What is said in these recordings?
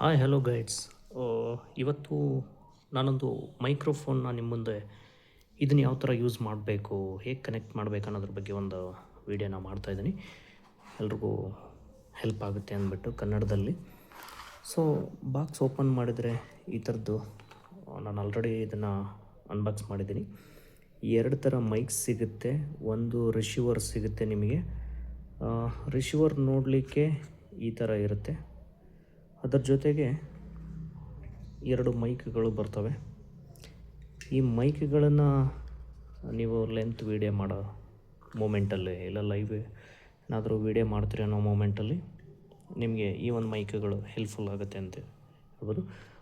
Hi hello guides. ಇವತ್ತು ನಾನೊಂದು ಮೈಕ್ರೋಫೋನ್ನ ನಿಮ್ಮ ಮುಂದೆ ಇದನ್ನು ಯಾವ ಥರ ಯೂಸ್ ಮಾಡಬೇಕು, ಹೇಗೆ ಕನೆಕ್ಟ್ ಮಾಡಬೇಕು ಅನ್ನೋದ್ರ ಬಗ್ಗೆ ಒಂದು ವೀಡಿಯೋನ ಮಾಡ್ತಾಯಿದ್ದೀನಿ. ಎಲ್ರಿಗೂ ಹೆಲ್ಪ್ ಆಗುತ್ತೆ ಅಂದ್ಬಿಟ್ಟು ಕನ್ನಡದಲ್ಲಿ. ಸೊ ಬಾಕ್ಸ್ ಓಪನ್ ಮಾಡಿದರೆ ಈ ಥರದ್ದು ನಾನು ಆಲ್ರೆಡಿ ಇದನ್ನು ಅನ್ಬಾಕ್ಸ್ ಮಾಡಿದ್ದೀನಿ. ಎರಡು ಥರ ಮೈಕ್ಸ್ ಸಿಗುತ್ತೆ, ಒಂದು ರಿಸೀವರ್ ಸಿಗುತ್ತೆ ನಿಮಗೆ. ರಿಸೀವರ್ ನೋಡಲಿಕ್ಕೆ ಈ ಥರ ಇರುತ್ತೆ. ಅದರ ಜೊತೆಗೆ ಎರಡು ಮೈಕ್ಗಳು ಬರ್ತವೆ. ಈ ಮೈಕ್ಗಳನ್ನು ನೀವು ಲೆಂತ್ ವೀಡಿಯೋ ಮಾಡೋ ಮೂಮೆಂಟಲ್ಲಿ ಇಲ್ಲ ಲೈವ್ ಏನಾದರೂ ವೀಡಿಯೋ ಮಾಡ್ತೀರಿ ಅನ್ನೋ ಮೂಮೆಂಟಲ್ಲಿ ನಿಮಗೆ ಈ ಒಂದು ಮೈಕ್ಗಳು ಹೆಲ್ಪ್ಫುಲ್ ಆಗುತ್ತೆ ಅಂತ ಹೇಳ್ಬೋದು.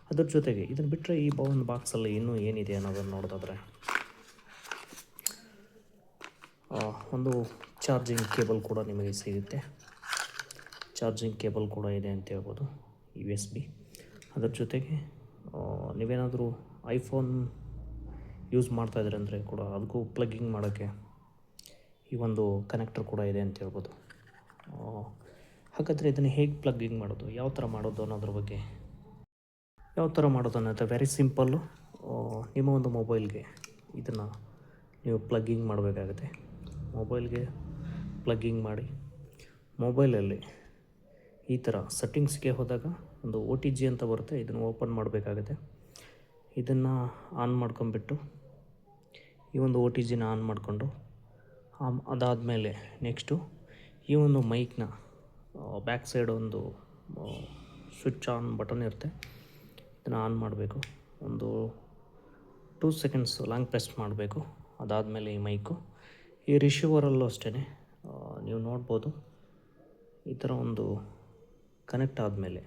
ಅದ್ರ ಜೊತೆಗೆ ಇದನ್ನು ಬಿಟ್ಟರೆ ಈ ಒಂದು ಬಾಕ್ಸಲ್ಲಿ ಇನ್ನೂ ಏನಿದೆ ಅನ್ನೋದನ್ನು ನೋಡೋದಾದರೆ ಒಂದು ಚಾರ್ಜಿಂಗ್ ಕೇಬಲ್ ಕೂಡ ನಿಮಗೆ ಸಿಗುತ್ತೆ. ಚಾರ್ಜಿಂಗ್ ಕೇಬಲ್ ಕೂಡ ಇದೆ ಅಂತ ಹೇಳ್ಬೋದು, USB. ಅದರ ಜೊತೆಗೆ ನೀವೇನಾದರೂ ಐಫೋನ್ ಯೂಸ್ ಮಾಡ್ತಾಯಿದ್ರೆ ಅಂದರೆ ಕೂಡ ಅದಕ್ಕೂ ಪ್ಲಗ್ಗಿಂಗ್ ಮಾಡೋಕ್ಕೆ ಈ ಒಂದು ಕನೆಕ್ಟರ್ ಕೂಡ ಇದೆ ಅಂತ ಹೇಳ್ಬೋದು. ಹಾಗಾದರೆ ಇದನ್ನು ಹೇಗೆ ಪ್ಲಗ್ಗಿಂಗ್ ಮಾಡೋದು, ಯಾವ ಥರ ಮಾಡೋದು ಅನ್ನೋದ್ರ ಬಗ್ಗೆ ಅನ್ನೋದು ವೆರಿ ಸಿಂಪಲ್ಲು. ನಿಮ್ಮ ಒಂದು ಮೊಬೈಲ್ಗೆ ಇದನ್ನು ನೀವು ಪ್ಲಗ್ಗಿಂಗ್ ಮಾಡಬೇಕಾಗುತ್ತೆ. ಮೊಬೈಲ್ಗೆ ಪ್ಲಗ್ಗಿಂಗ್ ಮಾಡಿ ಮೊಬೈಲಲ್ಲಿ ಈ ಥರ ಸೆಟ್ಟಿಂಗ್ಸ್ಗೆ ಹೋದಾಗ ಒಂದು OTG ಅಂತ ಬರುತ್ತೆ, ಇದನ್ನು ಓಪನ್ ಮಾಡಬೇಕಾಗುತ್ತೆ. ಇದನ್ನು ಆನ್ ಮಾಡ್ಕೊಂಬಿಟ್ಟು ಈ ಒಂದು OTGನ ಆನ್ ಮಾಡಿಕೊಂಡು ಅದಾದಮೇಲೆ ನೆಕ್ಸ್ಟು ಈ ಒಂದು ಮೈಕ್ನ ಬ್ಯಾಕ್ ಸೈಡ್ ಒಂದು ಸ್ವಿಚ್ ಆನ್ ಬಟನ್ ಇರುತ್ತೆ, ಇದನ್ನು ಆನ್ ಮಾಡಬೇಕು. ಒಂದು 2 ಸೆಕೆಂಡ್ಸ್ ಲಾಂಗ್ ಪ್ರೆಸ್ ಮಾಡಬೇಕು. ಅದಾದಮೇಲೆ ಈ ಮೈಕು ಈ ರಿಸೀವರಲ್ಲೂ ಅಷ್ಟೇ ನೀವು ನೋಡ್ಬೋದು ಈ ಥರ ಒಂದು ಕನೆಕ್ಟ್ ಆದಮೇಲೆ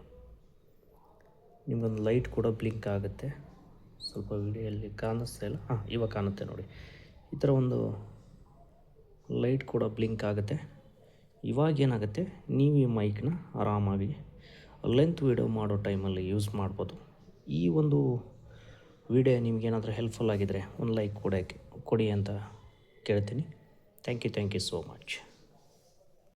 ನಿಮಗೊಂದು ಲೈಟ್ ಕೂಡ ಬ್ಲಿಂಕ್ ಆಗುತ್ತೆ. ಸ್ವಲ್ಪ ವಿಡಿಯೋಲ್ಲಿ ಕಾಣಿಸ್ತಾ ಇಲ್ಲ, ಇವಾಗ ಕಾಣುತ್ತೆ ನೋಡಿ. ಈ ಥರ ಒಂದು ಲೈಟ್ ಕೂಡ ಬ್ಲಿಂಕ್ ಆಗುತ್ತೆ. ಇವಾಗ ಏನಾಗುತ್ತೆ, ನೀವು ಈ ಮೈಕ್ನ ಆರಾಮಾಗಿ ಲೆಂತ್ ವೀಡಿಯೋ ಮಾಡೋ ಟೈಮಲ್ಲಿ ಯೂಸ್ ಮಾಡ್ಬೋದು. ಈ ಒಂದು ವಿಡಿಯೋ ನಿಮಗೇನಾದರೂ ಹೆಲ್ಪ್ಫುಲ್ ಆಗಿದ್ದರೆ ಒಂದು ಲೈಕ್ ಕೊಡಿ ಅಂತ ಕೇಳ್ತೀನಿ. Thank you so much.